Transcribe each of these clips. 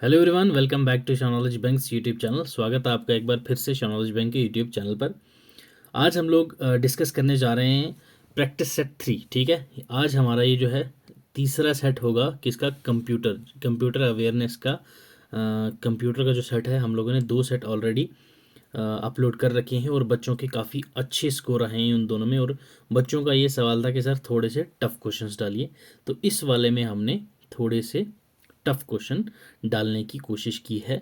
Hello everyone, welcome back to Shonology Banks YouTube channel. स्वागत है आपका एक बार फिर से शॉनोलॉजी बैंक के यूट्यूब चैनल पर। आज हम लोग डिस्कस करने जा रहे हैं प्रैक्टिस सेट 3। ठीक है, आज हमारा ये जो है तीसरा सेट होगा किसका, कंप्यूटर अवेयरनेस का। कंप्यूटर का जो सेट है, हम लोगों ने 2 सेट ऑलरेडी अपलोड कर रखे हैं और बच्चों के काफ़ी अच्छे स्कोर रहे हैं उन दोनों में। और बच्चों का ये सवाल था कि सर थोड़े से टफ क्वेश्चंस डालिए, तो इस वाले में हमने थोड़े से टफ क्वेश्चन डालने की कोशिश की है।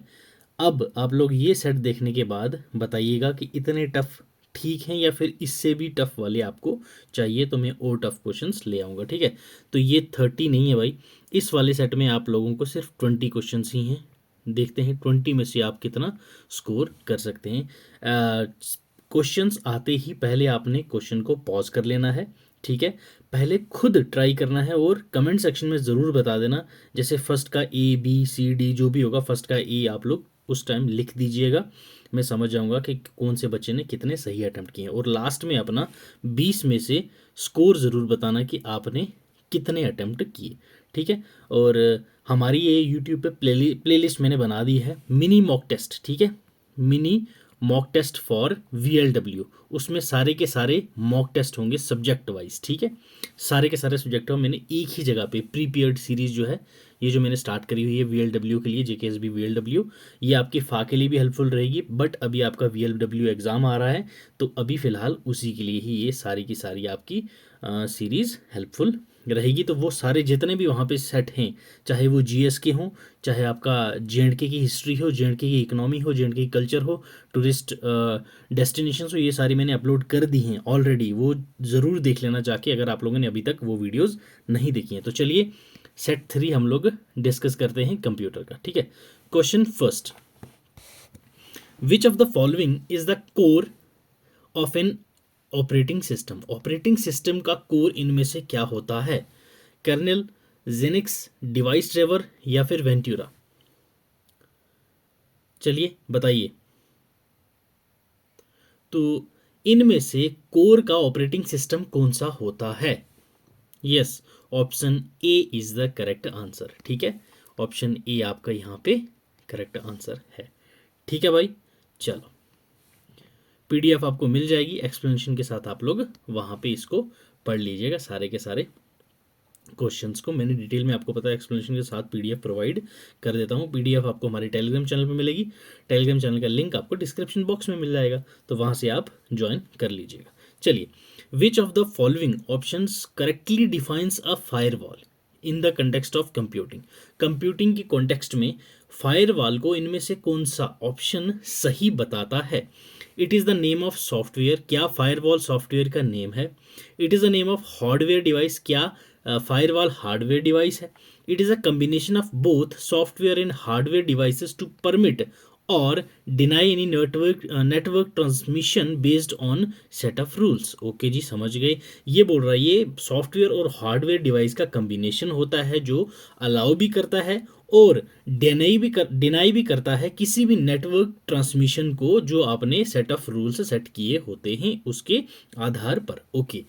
अब आप लोग ये सेट देखने के बाद बताइएगा कि इतने टफ ठीक हैं या फिर इससे भी टफ वाले आपको चाहिए, तो मैं और टफ क्वेश्चंस ले आऊँगा। ठीक है, तो ये 30 नहीं है भाई, इस वाले सेट में आप लोगों को सिर्फ 20 क्वेश्चंस ही हैं। देखते हैं 20 में से आप कितना स्कोर कर सकते हैं। क्वेश्चंस आते ही पहले आपने क्वेश्चन को पॉज कर लेना है। ठीक है, पहले खुद ट्राई करना है और कमेंट सेक्शन में ज़रूर बता देना। जैसे फर्स्ट का A B C D जो भी होगा, फर्स्ट का A आप लोग उस टाइम लिख दीजिएगा, मैं समझ जाऊंगा कि कौन से बच्चे ने कितने सही अटेम्प्ट किए हैं। और लास्ट में अपना 20 में से स्कोर ज़रूर बताना कि आपने कितने अटेम्प्ट किए। ठीक है, और हमारी ये यूट्यूब पे प्लेलिस्ट मैंने बना दी है, मिनी मॉक टेस्ट। ठीक है, mini mock test for VLW, उसमें सारे के सारे मॉक टेस्ट होंगे सब्जेक्ट वाइज। ठीक है, सारे के सारे सब्जेक्ट हो मैंने एक ही जगह पे प्रीपेयर्ड सीरीज़ जो है, ये जो मैंने स्टार्ट करी हुई है VLW के लिए, JKSB VLW, ये आपकी फ़ा के लिए भी हेल्पफुल रहेगी। बट अभी आपका VLW एग्ज़ाम आ रहा है, तो अभी फ़िलहाल उसी के लिए ही ये सारी की सारी आपकी सीरीज़ हेल्पफुल रहेगी। तो वो सारे जितने भी वहाँ पे सेट हैं, चाहे वो GS के हों, चाहे आपका JNK की हिस्ट्री हो, JNK की इकोनॉमी हो, JNK की कल्चर हो, टूरिस्ट डेस्टिनेशंस हो, ये सारी मैंने अपलोड कर दी हैं ऑलरेडी। वो ज़रूर देख लेना जाके, अगर आप लोगों ने अभी तक वो वीडियोज़ नहीं देखी हैं। तो चलिए सेट 3 हम लोग डिस्कस करते हैं कंप्यूटर का। ठीक है, question first, which of the following is the core of an operating system. Operating system का कोर इनमें से क्या होता है? कर्नेल, जेनिक्स, डिवाइस ड्राइवर या फिर वेंट्यूरा? चलिए बताइए। तो इनमें से कोर का ऑपरेटिंग सिस्टम कौन सा होता है? Yes, option A is the correct answer. ठीक है, ऑप्शन ए आपका यहाँ पे करेक्ट आंसर है। ठीक है भाई, चलो PDF आपको मिल जाएगी एक्सप्लेनेशन के साथ, आप लोग वहाँ पे इसको पढ़ लीजिएगा। सारे के सारे क्वेश्चंस को मैंने डिटेल में, आपको पता है, एक्सप्लेनेशन के साथ PDF प्रोवाइड कर देता हूँ। PDF आपको हमारे टेलीग्राम चैनल पे मिलेगी। टेलीग्राम चैनल का लिंक आपको डिस्क्रिप्शन बॉक्स में मिल जाएगा, तो वहाँ से आप ज्वाइन कर लीजिएगा। चलिए, which of the following options correctly defines a firewall in the context of computing. Computing के कॉन्टेक्स्ट में फायरवॉल को इनमें से कौन सा ऑप्शन सही बताता है? It is the name of software, क्या फायरवॉल सॉफ्टवेयर का नेम है? It is the name of hardware device, क्या फायरवॉल हार्डवेयर डिवाइस है? It is a combination of both software and hardware devices to permit और deny any network transmission based on set of rules. Okay जी, समझ गए। ये बोल रहा है ये सॉफ्टवेयर और हार्डवेयर डिवाइस का कम्बिनेशन होता है जो अलाउ भी करता है और डिनाई भी करता है किसी भी नेटवर्क ट्रांसमिशन को जो आपने सेट ऑफ रूल्स सेट किए होते हैं उसके आधार पर। ओके,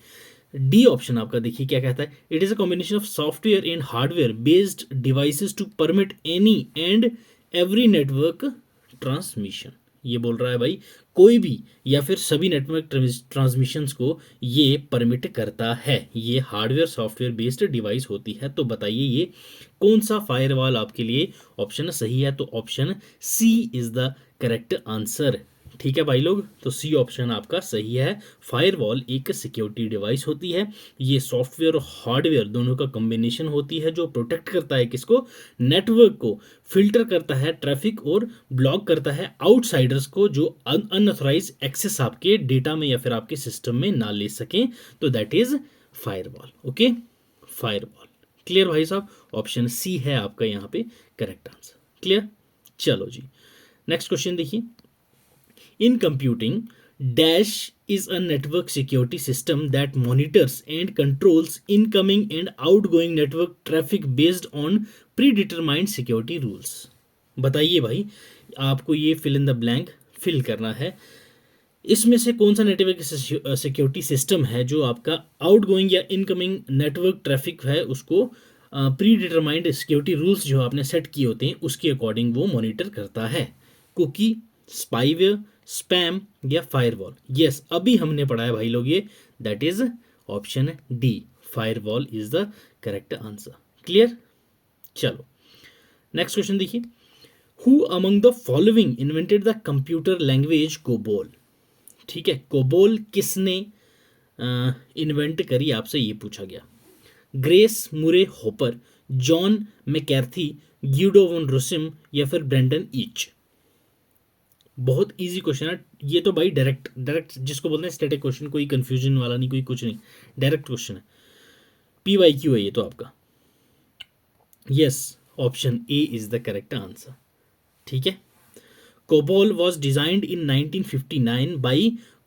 डी ऑप्शन आपका देखिए क्या कहता है। It is a combination of software and hardware based devices to permit any and every network transmission. ये बोल रहा है भाई कोई भी या फिर सभी नेटवर्क ट्रांसमिशंस को ये परमिट करता है, ये हार्डवेयर सॉफ्टवेयर बेस्ड डिवाइस होती है। तो बताइए ये कौन सा फायरवॉल आपके लिए ऑप्शन सही है? तो option C is the correct answer. ठीक है भाई लोग, तो सी ऑप्शन आपका सही है। फायरवॉल एक सिक्योरिटी डिवाइस होती है, ये सॉफ्टवेयर और हार्डवेयर दोनों का कॉम्बिनेशन होती है जो प्रोटेक्ट करता है किसको? नेटवर्क को, फिल्टर करता है ट्रैफिक और ब्लॉक करता है आउटसाइडर्स को जो अनऑथराइज एक्सेस आपके डेटा में या फिर आपके सिस्टम में ना ले सकें। तो that is firewall. Okay, firewall clear भाई साहब, ऑप्शन सी है आपका यहाँ पे करेक्ट आंसर। क्लियर, चलो जी नेक्स्ट क्वेश्चन देखिए। In computing, Dash is a network security system that monitors and controls incoming and outgoing network traffic based on predetermined security rules. बताइए भाई, आपको ये fill in the blank fill करना है। इसमें से कौन सा नेटवर्क सिक्योरिटी सिस्टम है जो आपका आउटगोइंग या इनकमिंग नेटवर्क ट्रैफिक है उसको प्री डिटरमाइंड सिक्योरिटी रूल्स जो आपने सेट किए होते हैं उसके अकॉर्डिंग वो मॉनिटर करता है। कुकी, स्पाईवेयर, स्पैम या फायरवॉल। यस, अभी हमने पढ़ा है भाई लोग ये, that is option D, firewall is the correct answer. Clear? चलो नेक्स्ट क्वेश्चन देखिए, who among the following invented the computer language COBOL. ठीक है, कोबोल किसने इन्वेंट करी, आपसे ये पूछा गया। ग्रेस मुरे होपर, जॉन मैकैर्थी, ग्यूडो वन रोसिम या फिर ब्रेंडन ईच। बहुत इजी क्वेश्चन है ये तो भाई, डायरेक्ट डायरेक्ट जिसको बोलते हैं स्टैटिक क्वेश्चन, कोई कंफ्यूजन वाला नहीं, कोई कुछ नहीं, डायरेक्ट क्वेश्चन है, PYQ है ये तो आपका। Yes, option A is the correct answer. ठीक है, COBOL was designed in 1959 by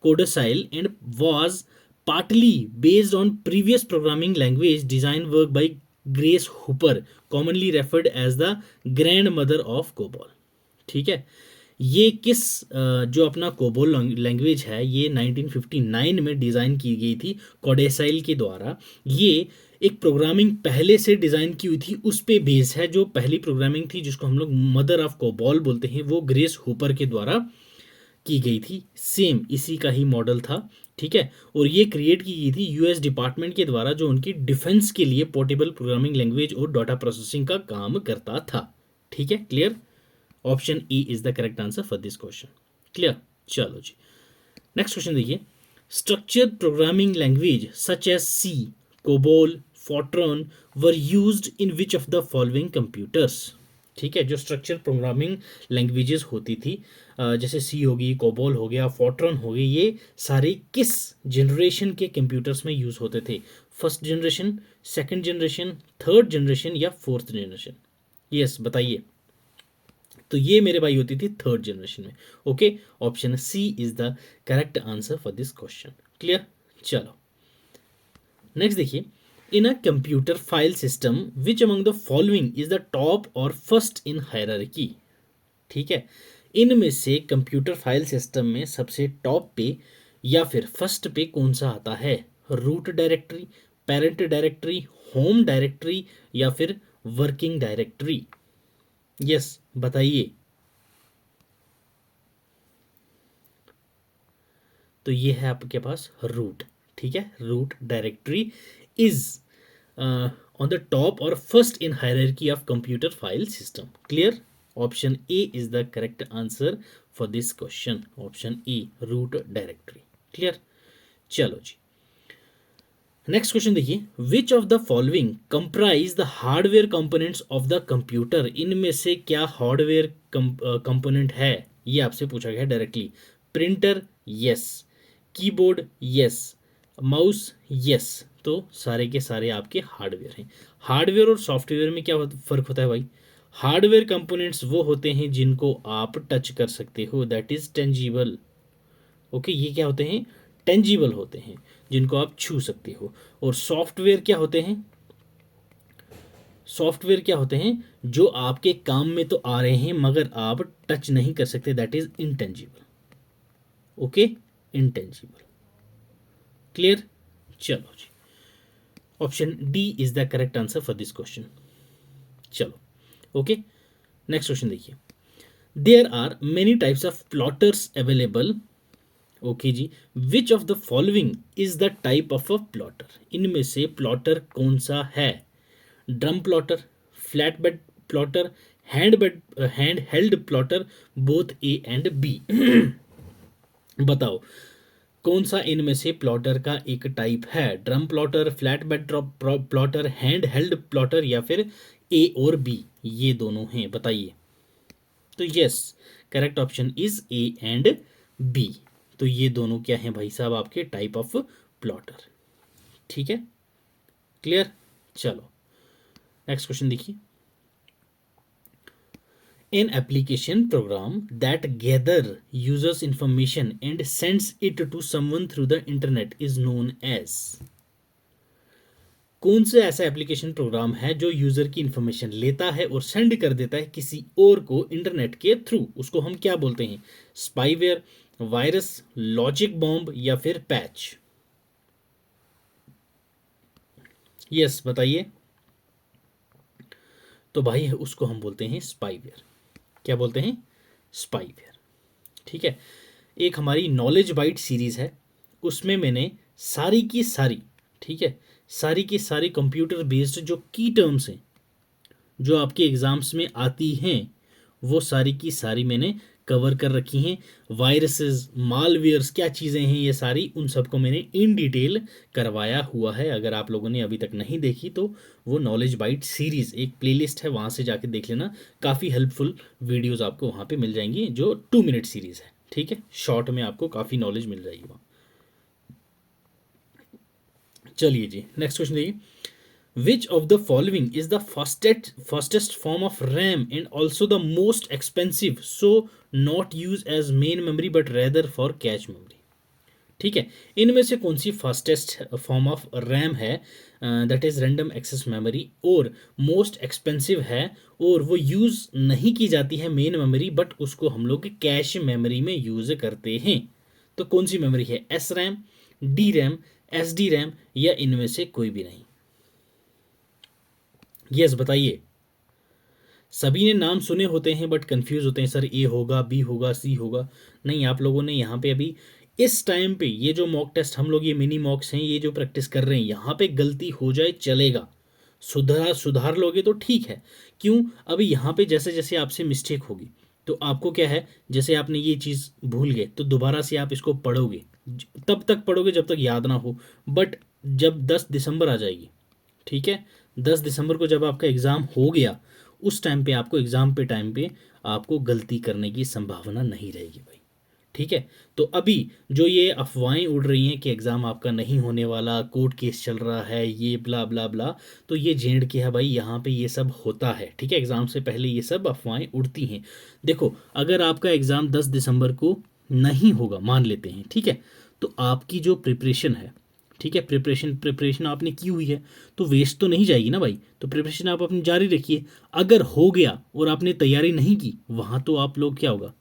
Codactyl and was partly based on previous programming language design work by Grace Hopper, commonly referred as the grandmother of COBOL। ठीक है, ये किस जो अपना COBOL language है ये 1959 में डिज़ाइन की गई थी कोडेसाइल के द्वारा। ये एक प्रोग्रामिंग पहले से डिज़ाइन की हुई थी, उस पे बेस है। जो पहली प्रोग्रामिंग थी जिसको हम लोग मदर ऑफ कोबोल बोलते हैं, वो ग्रेस होपर के द्वारा की गई थी। सेम इसी का ही मॉडल था। ठीक है, और ये क्रिएट की गई थी US डिपार्टमेंट के द्वारा, जो उनकी डिफेंस के लिए पोर्टेबल प्रोग्रामिंग लैंग्वेज और डाटा प्रोसेसिंग का काम करता था। ठीक है, clear? Option E is the correct answer for this question. Clear? चलो जी नेक्स्ट क्वेश्चन देखिए, structured programming language such as C, COBOL, Fortran were used in which of the following computers. ठीक है, जो स्ट्रक्चर प्रोग्रामिंग लैंग्वेजेस होती थी जैसे सी होगी, कोबोल हो गया, फोर्ट्रॉन हो गई, ये सारे किस जनरेशन के कंप्यूटर्स में यूज होते थे? First generation, second generation, third generation या फोर्थ जनरेशन? यस बताइए। तो ये मेरे भाई होती थी थर्ड जनरेशन में। Okay, option C is the correct answer for this question. Clear? चलो नेक्स्ट देखिए, in a computer file system which among the following is the top और फर्स्ट इन हायरार्की। ठीक है, इनमें से कंप्यूटर फाइल सिस्टम में सबसे टॉप पे या फिर फर्स्ट पे कौन सा आता है? Root directory, parent directory, home directory या फिर वर्किंग डायरेक्टरी? यस बताइए। तो ये है आपके पास रूट। ठीक है, root directory is on the top और first in hierarchy of computer file system. Clear? Option A is the correct answer for this question. Option A, root directory. Clear? चलो जी नेक्स्ट क्वेश्चन देखिए, which of the following comprise the hardware components of the computer. इनमें से क्या hardware component है, ये आपसे पूछा गया है directly. Printer yes, keyboard yes, mouse yes. तो सारे के सारे आपके हार्डवेयर हैं। हार्डवेयर और सॉफ्टवेयर में क्या फ़र्क होता है भाई? हार्डवेयर कंपोनेंट्स वो होते हैं जिनको आप टच कर सकते हो, दैट इज टेंजिबल। ओके, ये क्या होते हैं? टेंजिबल होते हैं, जिनको आप छू सकते हो। और सॉफ्टवेयर क्या होते हैं? सॉफ्टवेयर क्या होते हैं? जो आपके काम में तो आ रहे हैं मगर आप टच नहीं कर सकते, that is intangible. Okay, intangible. Clear? चलो जी, option D is the correct answer for this question. चलो ओके, नेक्स्ट क्वेश्चन देखिए, there are many types of plotters available. Okay जी, which of the following is the type of a plotter. इनमें से plotter कौन सा है? Drum plotter, flatbed plotter, handheld plotter, both A and B. बताओ कौन सा इनमें से प्लॉटर का एक टाइप है? Drum plotter, flatbed plotter, handheld plotter या फिर ए और बी? ये दोनों हैं, बताइए। तो yes, correct option is A and B. तो ये दोनों क्या हैं भाई साहब? आपके टाइप ऑफ प्लॉटर। ठीक है, क्लियर? चलो नेक्स्ट क्वेश्चन देखिए, an application program that gather users information and sends it to someone through the internet is known as। कौन सा ऐसा एप्लीकेशन प्रोग्राम है जो यूजर की इंफॉर्मेशन लेता है और सेंड कर देता है किसी और को इंटरनेट के थ्रू? उसको हम क्या बोलते हैं? स्पाईवेयर, वायरस, लॉजिक बॉम्ब या फिर पैच? यस बताइए। तो भाई उसको हम बोलते हैं स्पाईवेयर। क्या बोलते हैं? स्पाईवेयर। ठीक है। एक हमारी नॉलेज बाइट सीरीज़ है, उसमें मैंने सारी की सारी, ठीक है, सारी की सारी कंप्यूटर बेस्ड जो की टर्म्स हैं जो आपके एग्ज़ाम्स में आती हैं वो सारी की सारी मैंने कवर कर रखी हैं। वायरसेस, मालवेयर्स, क्या चीज़ें हैं ये सारी, उन सबको मैंने इन डिटेल करवाया हुआ है। अगर आप लोगों ने अभी तक नहीं देखी तो वो नॉलेज बाइट सीरीज़ एक प्लेलिस्ट है, वहाँ से जाके देख लेना। काफ़ी हेल्पफुल वीडियोज़ आपको वहाँ पे मिल जाएंगी, जो 2 मिनट सीरीज़ है। ठीक है, शॉर्ट में आपको काफ़ी नॉलेज मिल जाएगी वहाँ। चलिए जी, नेक्स्ट क्वेश्चन देखिए। Which of the following is the fastest form of RAM and also the most expensive, so not used as main memory but rather for cache memory? ठीक है, इनमें से कौन सी फास्टेस्ट फॉर्म ऑफ रैम है, that is random access memory, और most expensive है, और वो यूज़ नहीं की जाती है मेन मेमोरी बट उसको हम लोग कैश मेमोरी में यूज़ करते हैं? तो कौन सी मेमोरी है? S RAM, D RAM, S D RAM, या इनमें से कोई भी नहीं? यस बताइए। सभी ने नाम सुने होते हैं बट कंफ्यूज होते हैं, सर ए होगा, बी होगा, सी होगा। नहीं, आप लोगों ने यहाँ पे अभी इस टाइम पे ये जो मॉक टेस्ट हम लोग, ये मिनी मॉक्स हैं, ये जो प्रैक्टिस कर रहे हैं, यहाँ पे गलती हो जाए चलेगा, सुधार लोगे तो ठीक है। क्यों? अभी यहाँ पे जैसे जैसे आपसे मिस्टेक होगी तो आपको क्या है, जैसे आपने ये चीज़ भूल गए तो दोबारा से आप इसको पढ़ोगे, तब तक पढ़ोगे जब तक याद ना हो। बट जब 10 दिसंबर आ जाएगी, ठीक है, 10 दिसंबर को जब आपका एग्ज़ाम हो गया, उस टाइम पे आपको एग्ज़ाम पे टाइम पे आपको गलती करने की संभावना नहीं रहेगी भाई। ठीक है, तो अभी जो ये अफवाहें उड़ रही हैं कि एग्ज़ाम आपका नहीं होने वाला, कोर्ट केस चल रहा है, ये ब्ला ब्ला ब्ला, तो ये जेड के है भाई, यहाँ पे ये सब होता है। ठीक है, एग्ज़ाम से पहले ये सब अफवाहें उड़ती हैं। देखो, अगर आपका एग्ज़ाम 10 दिसंबर को नहीं होगा, मान लेते हैं, ठीक है, तो आपकी जो प्रिपरेशन है, ठीक है, प्रिपरेशन आपने की हुई है तो वेस्ट तो नहीं जाएगी ना भाई, तो प्रिपरेशन आप अपनी जारी रखिए। अगर हो गया और आपने तैयारी नहीं की, वहाँ तो आप लोग क्या होगा,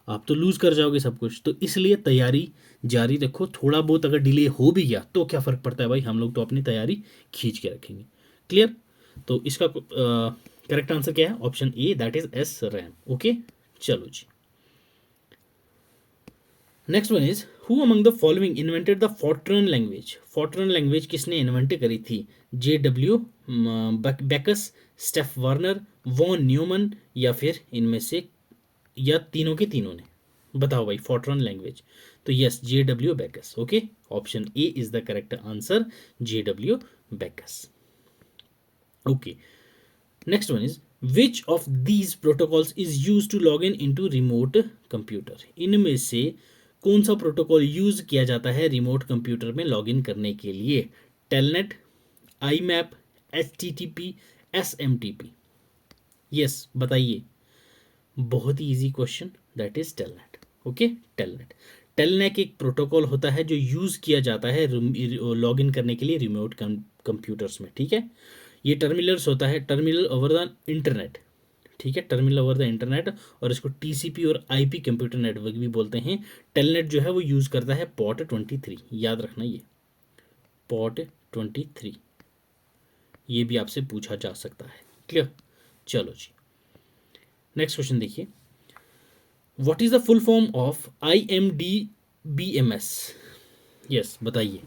आप तो लूज़ कर जाओगे सब कुछ। तो इसलिए तैयारी जारी रखो। थोड़ा बहुत अगर डिले हो भी गया तो क्या फ़र्क पड़ता है भाई, हम लोग तो अपनी तैयारी खींच के रखेंगे। क्लियर? तो इसका करेक्ट आंसर क्या है? Option A, that is S RAM. Okay, चलो जी। Next one is, who among the following invented the Fortran language? Fortran language किसने इन्वेंट करी थी? JW Backus, Steph Warner, von Neumann, या फिर इनमें से, या तीनों के तीनों ने? बताओ भाई, फॉर्ट्रन लैंग्वेज। तो yes, JW Backus. Okay, option A is the correct answer, JW Backus. Okay, next one is, which of these protocols is use to log in into remote computer? इनमें से कौन सा प्रोटोकॉल यूज किया जाता है remote computer में login करने के लिए? Telnet, IMAP, HTTP, SMTP? Yes बताइए। बहुत ही easy question, that is Telnet. Okay, Telnet. Telnet एक प्रोटोकॉल होता है जो यूज़ किया जाता है लॉगिन करने के लिए रिमोट कंप्यूटर्स में। ठीक है, ये टर्मिनल्स होता है, टर्मिनल ओवर द इंटरनेट। ठीक है, टर्मिनल ओवर द इंटरनेट, और इसको TCP और IP कंप्यूटर नेटवर्क भी बोलते हैं। टेलनेट जो है वो यूज़ करता है पोर्ट 23, याद रखना ये पोर्ट 23, ये भी आपसे पूछा जा सकता है। क्लियर? चलो जी, नेक्स्ट क्वेश्चन देखिए। What is the full form of IMDBMS? Yes बताइए।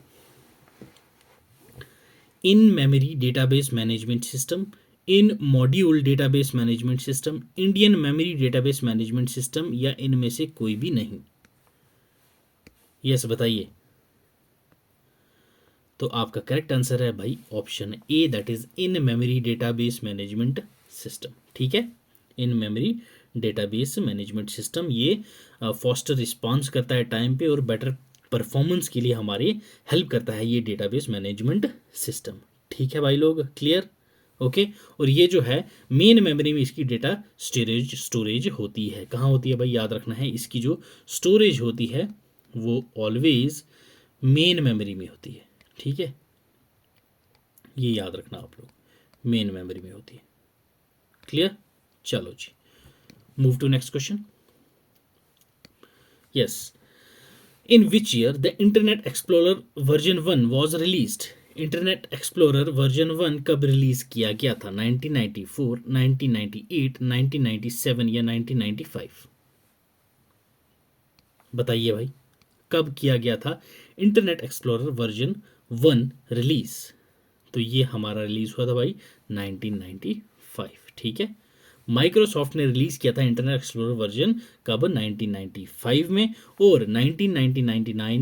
In memory database management system, in module database management system, Indian memory database management system, या इनमें से कोई भी नहीं? यस बताइए। तो आपका करेक्ट आंसर है भाई option A, that is in memory database management system. ठीक है, इन मेमोरी डेटाबेस मैनेजमेंट सिस्टम, ये फास्टर रिस्पांस करता है टाइम पे और बेटर परफॉर्मेंस के लिए हमारे हेल्प करता है ये डेटाबेस मैनेजमेंट सिस्टम। ठीक है भाई लोग, क्लियर? ओके, और ये जो है मेन मेमोरी में इसकी डेटा स्टोरेज होती है। कहाँ होती है भाई? याद रखना है, इसकी जो स्टोरेज होती है वो ऑलवेज मेन मेमोरी में होती है। ठीक है, ये याद रखना आप लोग, मेन मेमोरी में होती है। क्लियर? चलो जी, move to next question. Yes, in which year the internet explorer version 1 was released? Internet explorer version 1 कब रिलीज किया गया था? 1994, 1998, 1997 या 1995? बताइए भाई, कब किया गया था इंटरनेट एक्सप्लोरर वर्जन 1 रिलीज? तो ये हमारा रिलीज हुआ था भाई 1995, ठीक है। माइक्रोसॉफ्ट ने रिलीज किया था इंटरनेट एक्सप्लोरर वर्जन कब? 1995 में। और 1999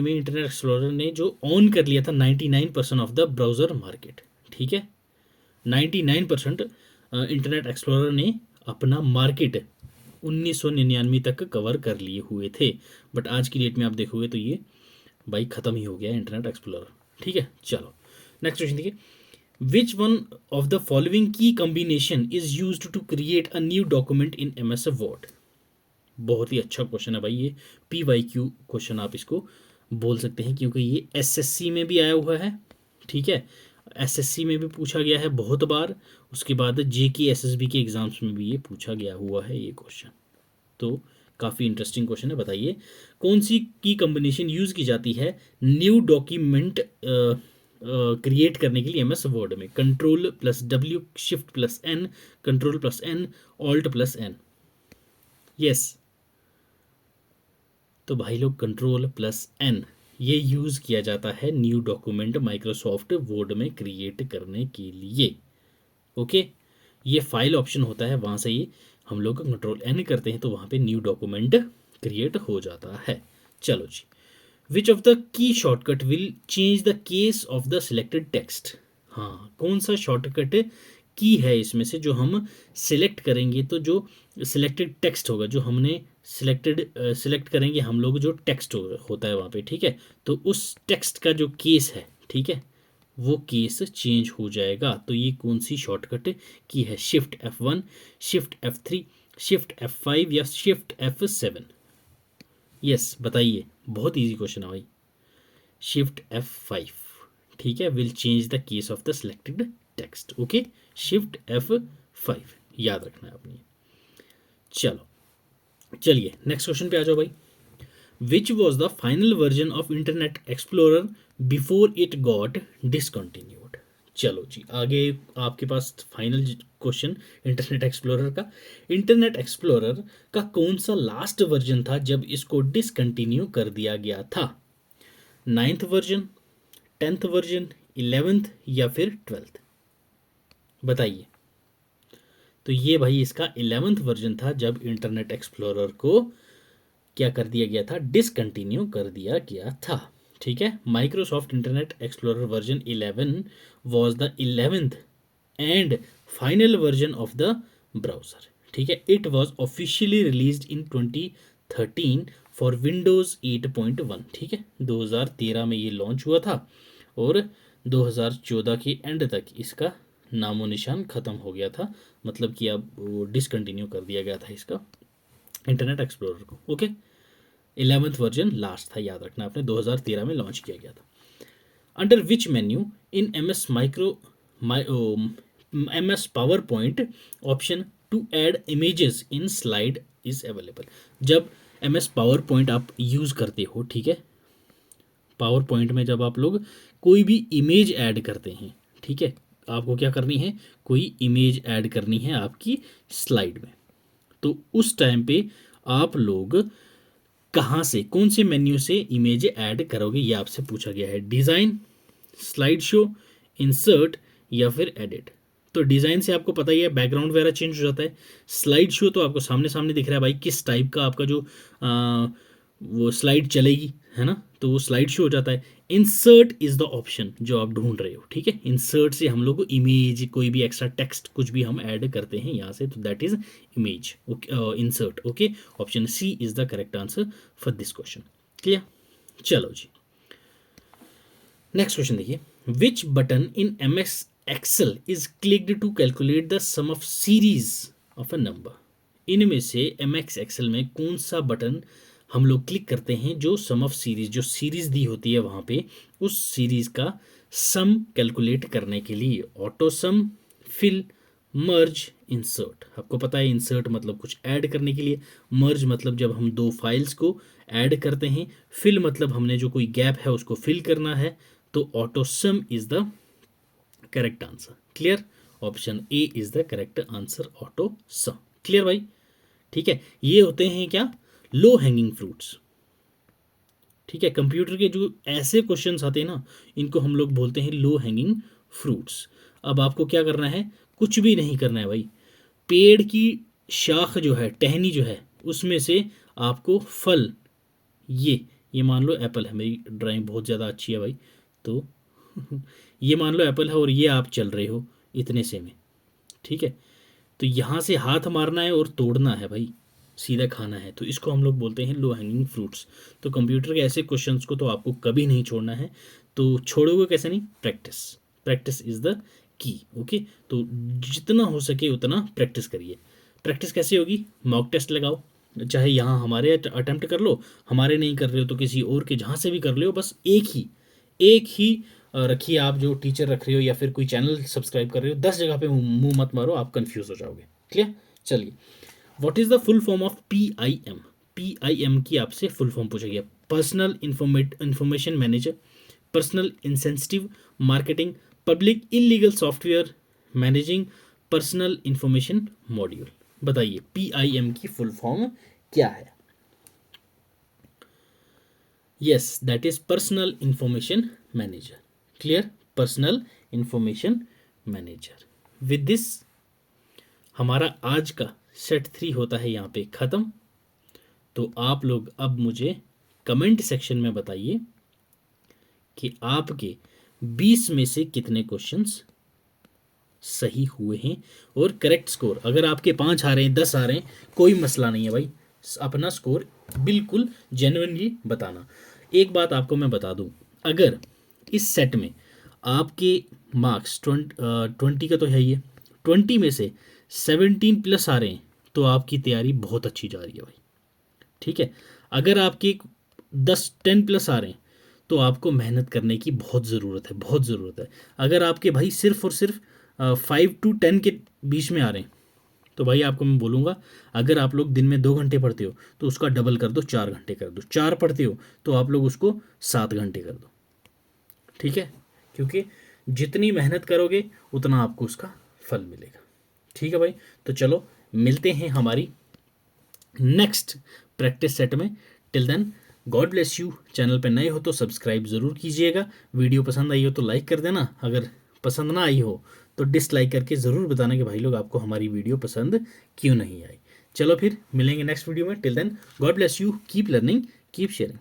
में इंटरनेट एक्सप्लोरर ने जो ऑन कर लिया था 99% ऑफ द ब्राउज़र मार्केट, ठीक है। 99% इंटरनेट एक्सप्लोरर ने अपना मार्केट 1999 तक कवर कर लिए हुए थे। बट आज की डेट में आप देखोगे तो ये भाई ख़त्म ही हो गया इंटरनेट एक्सप्लोरर, ठीक है। चलो नेक्स्ट क्वेश्चन देखिए, which one of the following key combination is used to create a new document in MS word? बहुत ही अच्छा क्वेश्चन है भाई ये, PYQ क्वेश्चन आप इसको बोल सकते हैं, क्योंकि ये SSC में भी आया हुआ है, ठीक है। SSC में भी पूछा गया है बहुत बार, उसके बाद JK SSB के एग्जाम्स में भी ये पूछा गया हुआ है ये क्वेश्चन। तो काफ़ी इंटरेस्टिंग क्वेश्चन है। बताइए कौन सी की कॉम्बिनेशन यूज़ की जाती है न्यू डॉक्यूमेंट क्रिएट करने के लिए MS वर्ड में? Ctrl+W, Shift+N, Ctrl+N, Alt+N? Yes, तो भाई लोग Ctrl+N ये यूज़ किया जाता है न्यू डॉक्यूमेंट माइक्रोसॉफ्ट वर्ड में क्रिएट करने के लिए। ओके, ये फाइल ऑप्शन होता है, वहाँ से ये हम लोग Ctrl+N करते हैं तो वहाँ पे न्यू डॉक्यूमेंट क्रिएट हो जाता है। चलो जी, which of the key shortcut will change the case of the selected text? हाँ, कौन सा शॉर्टकट की है इसमें से जो हम सिलेक्ट करेंगे तो जो सिलेक्टेड टेक्स्ट होगा, जो हमने सिलेक्ट करेंगे हम लोग, जो टेक्स्ट होता है वहाँ पे, ठीक है, तो उस टेक्स्ट का जो केस है, ठीक है, वो केस चेंज हो जाएगा। तो ये कौन सी शॉर्टकट की है? Shift+F1, Shift+F3, Shift+F5 या Shift+F7? यस, बताइए, बहुत इजी क्वेश्चन है भाई। Shift+F5, ठीक है, will change the case of the selected text. Okay, Shift+F5 याद रखना है आपने। चलिए नेक्स्ट क्वेश्चन पे आ जाओ भाई। Which was the final version of internet explorer before it got discontinued? चलो जी, आगे आपके पास फाइनल क्वेश्चन इंटरनेट एक्सप्लोरर का। इंटरनेट एक्सप्लोरर का कौन सा लास्ट वर्जन था जब इसको डिसकंटिन्यू कर दिया गया था? 9th version, 10th version, 11th या फिर 12th? बताइए। तो ये भाई इसका 11th वर्जन था जब इंटरनेट एक्सप्लोरर को क्या कर दिया गया था? डिसकंटिन्यू कर दिया गया था, ठीक है। Microsoft internet explorer version 11 was the 11th and final version of the browser, ठीक है। It was officially released in 2013 for Windows 8.1, ठीक है। 2013 में ये लॉन्च हुआ था और 2014 के एंड तक इसका नामो निशान ख़त्म हो गया था, मतलब कि अब वो डिसकंटिन्यू कर दिया गया था इसका इंटरनेट एक्सप्लोरर को। ओके, 11th वर्जन लास्ट था, याद रखना आपने, 2013 में लॉन्च किया गया था। Under which menu in MS power point option to add images in slide is available? जब MS पावर पॉइंट आप यूज़ करते हो, ठीक है, पावर पॉइंट में जब आप लोग कोई भी इमेज ऐड करते हैं, ठीक है, आपको क्या करनी है? कोई इमेज ऐड करनी है आपकी स्लाइड में, तो उस टाइम पे आप लोग कहाँ से, कौन से मेन्यू से इमेज ऐड करोगे? ये आपसे पूछा गया है। डिज़ाइन, स्लाइड शो, इंसर्ट या फिर एडिट? तो डिज़ाइन से आपको पता ही है, बैकग्राउंड वगैरह चेंज हो जाता है। स्लाइड शो तो आपको सामने सामने दिख रहा है भाई, किस टाइप का आपका जो वो स्लाइड चलेगी, है ना, तो वो स्लाइड शो हो जाता है। इंसर्ट इज द ऑप्शन जो आप ढूंढ रहे हो, ठीक है। इंसर्ट से हम लोग इमेज, कोई भी एक्स्ट्रा टेक्स्ट कुछ भी हम ऐड करते हैं यहाँ से, तो that is image, insert. Okay, option C is the correct answer for this question. Clear? चलो जी, नेक्स्ट क्वेश्चन देखिए। Which button in MS Excel is clicked to calculate the sum of series of a number? इनमें से MS Excel में कौन सा button हम लोग क्लिक करते हैं जो सम ऑफ सीरीज, जो सीरीज दी होती है वहाँ पे, उस सीरीज का सम कैलकुलेट करने के लिए? ऑटो सम, फिल, मर्ज, इंसर्ट, आपको पता है इंसर्ट मतलब कुछ ऐड करने के लिए, मर्ज मतलब जब हम दो फाइल्स को ऐड करते हैं, फिल मतलब हमने जो कोई गैप है उसको फिल करना है। तो AutoSum is the correct answer. Clear? Option A is the correct answer, AutoSum. Clear भाई? ठीक है, ये होते हैं क्या, लो हैंगिंग फ्रूट्स। ठीक है, कंप्यूटर के जो ऐसे क्वेश्चंस आते हैं ना, इनको हम लोग बोलते हैं लो हैंगिंग फ्रूट्स। अब आपको क्या करना है, कुछ भी नहीं करना है भाई। पेड़ की शाख जो है, टहनी जो है, उसमें से आपको फल, ये मान लो एप्पल है, मेरी ड्राइंग बहुत ज़्यादा अच्छी है भाई, तो ये मान लो एप्पल है और ये आप चल रहे हो इतने से में। ठीक है, तो यहाँ से हाथ मारना है और तोड़ना है भाई, सीधा खाना है, तो इसको हम लोग बोलते हैं लो हैंगिंग फ्रूट्स। तो कंप्यूटर के ऐसे क्वेश्चंस को तो आपको कभी नहीं छोड़ना है। तो छोड़ोगे कैसे नहीं, practice, practice is the key. Okay, तो जितना हो सके उतना प्रैक्टिस करिए। प्रैक्टिस कैसे होगी, मॉक टेस्ट लगाओ, चाहे यहाँ हमारे अटेम्प्ट कर लो, हमारे नहीं कर रहे हो तो किसी और के जहाँ से भी कर ले हो, बस एक ही रखिए। आप जो टीचर रख रहे हो या फिर कोई चैनल सब्सक्राइब कर रहे हो, 10 जगह पे मुंह मत मारो, आप कंफ्यूज हो जाओगे। क्लियर? चलिए, what is the full form of PIM? PIM की आपसे फुल फॉर्म पूछा गया, personal information manager, personal insensitive marketing, public illegal software managing, personal information module. बताइए PIM की फुल फॉर्म क्या है? Yes, that is personal information manager. Clear? Personal information manager. With this हमारा आज का सेट 3 होता है यहाँ पे ख़त्म। तो आप लोग अब मुझे कमेंट सेक्शन में बताइए कि आपके 20 में से कितने क्वेश्चंस सही हुए हैं और करेक्ट स्कोर। अगर आपके 5 आ रहे हैं, 10 आ रहे हैं, कोई मसला नहीं है भाई, अपना स्कोर बिल्कुल जेन्युइनली बताना। एक बात आपको मैं बता दूं, अगर इस सेट में आपके मार्क्स 20 का तो है ही है, 20 में से 17 प्लस आ रहे हैं तो आपकी तैयारी बहुत अच्छी जा रही है भाई। ठीक है, अगर आपके 10 प्लस आ रहे हैं तो आपको मेहनत करने की बहुत ज़रूरत है, बहुत ज़रूरत है। अगर आपके भाई सिर्फ और सिर्फ 5 to 10 के बीच में आ रहे हैं तो भाई आपको मैं बोलूँगा, अगर आप लोग दिन में 2 घंटे पढ़ते हो तो उसका डबल कर दो, 4 घंटे कर दो। 4 पढ़ते हो तो आप लोग उसको 7 घंटे कर दो। ठीक है, क्योंकि जितनी मेहनत करोगे उतना आपको उसका फल मिलेगा। ठीक है भाई, तो चलो मिलते हैं हमारी नेक्स्ट प्रैक्टिस सेट में। Till then God bless you. Channel पे नए हो तो सब्सक्राइब ज़रूर कीजिएगा, वीडियो पसंद आई हो तो लाइक कर देना, अगर पसंद ना आई हो तो डिसलाइक करके ज़रूर बताना कि भाई लोग आपको हमारी वीडियो पसंद क्यों नहीं आई। चलो फिर मिलेंगे नेक्स्ट वीडियो में। Till then God bless you, keep learning, keep sharing.